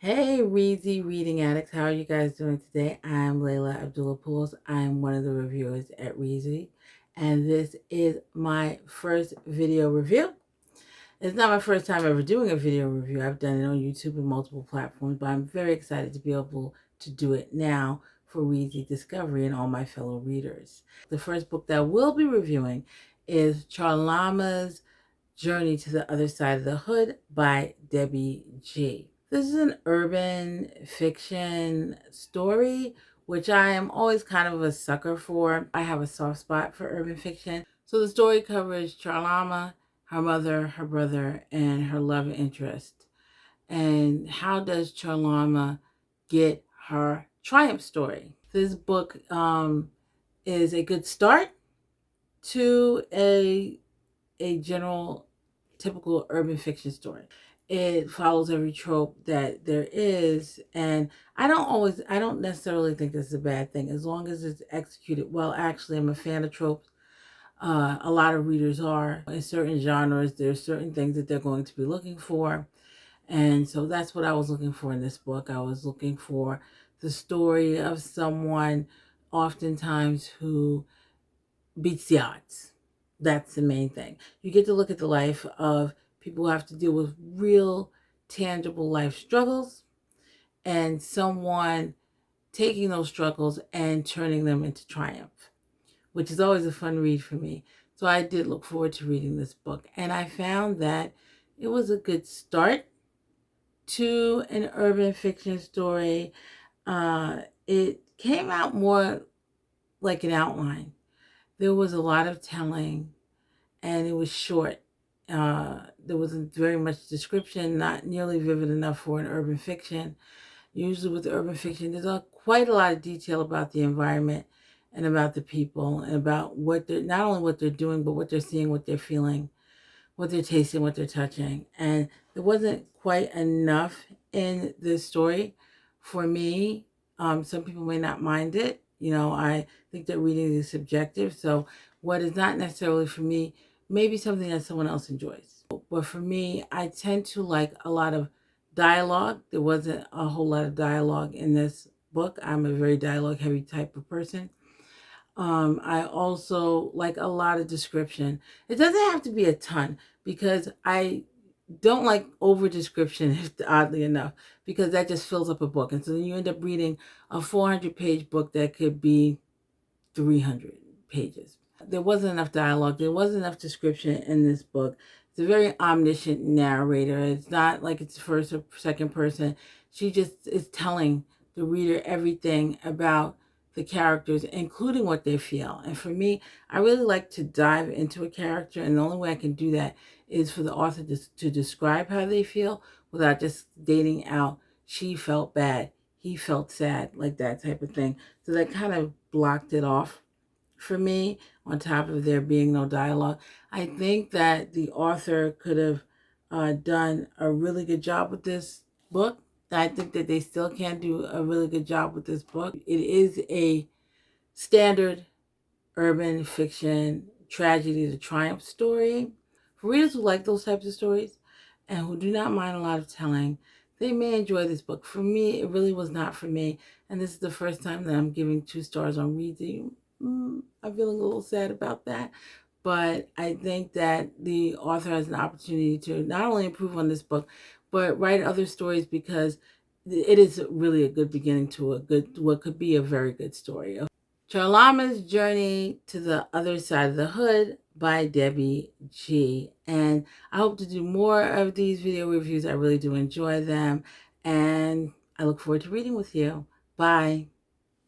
Hey, Reedsy reading addicts. How are you guys doing today? I'm Layla Abdullah-Poulos. I'm one of the reviewers at Reedsy, and this is my first video review. It's not my first time ever doing a video review. I've done it on YouTube and multiple platforms, but I'm very excited to be able to do it now for Reedsy Discovery and all my fellow readers. The first book that we'll be reviewing is Charlama's Journey to the Other Side of the Hood by Debbie G. This is an urban fiction story, which I am always kind of a sucker for. I have a soft spot for urban fiction. So the story covers Charlama, her mother, her brother, and her love interest. And how does Charlama get her triumph story? This book is a good start to a general typical urban fiction story. It follows every trope that there is, and I don't necessarily think this is a bad thing as long as it's executed well. Actually, I'm a fan of tropes. A lot of readers are. In certain genres, there's certain things that they're going to be looking for, and so that's what I was looking for in this book. I was looking for the story of someone oftentimes who beats the odds. That's the main thing. You get to look at the life of people who have to deal with real, tangible life struggles, and someone taking those struggles and turning them into triumph, which is always a fun read for me. So I did look forward to reading this book, and I found that it was a good start to an urban fiction story. It came out more like an outline. There was a lot of telling, and it was short. There wasn't very much description, not nearly vivid enough for an urban fiction. Usually with urban fiction, there's quite a lot of detail about the environment and about the people and about what they're, not only what they're doing, but what they're seeing, what they're feeling, what they're tasting, what they're touching. And there wasn't quite enough in this story for me. Some people may not mind it. I think that reading is subjective. So what is not necessarily for me may be something that someone else enjoys. But for me, I tend to like a lot of dialogue. There wasn't a whole lot of dialogue in this book. I'm a very dialogue heavy type of person. I also like a lot of description. It doesn't have to be a ton because I don't like over description, oddly enough, because that just fills up a book. And so then you end up reading a 400-page book that could be 300 pages. There wasn't enough dialogue. There wasn't enough description in this book. It's a very omniscient narrator. It's not like it's first or second person. She just is telling the reader everything about the characters, including what they feel. And for me, I really like to dive into a character, and the only way I can do that is for the author to describe how they feel without just dating out, she felt bad, he felt sad, like that type of thing. So that kind of blocked it off for me, on top of there being no dialogue. I think that the author could have done a really good job with this book. I think that they still can do a really good job with this book. It is a standard urban fiction tragedy to triumph story. For readers who like those types of stories and who do not mind a lot of telling, they may enjoy this book. For me, it really was not for me. And this is the first time that I'm giving 2 stars on Reedsy. I'm feeling a little sad about that. But I think that the author has an opportunity to not only improve on this book, but write other stories, because it is really a good beginning to what could be a very good story. Charlama's Journey to the Other Side of the Hood by Debbie G. And I hope to do more of these video reviews. I really do enjoy them. And I look forward to reading with you. Bye.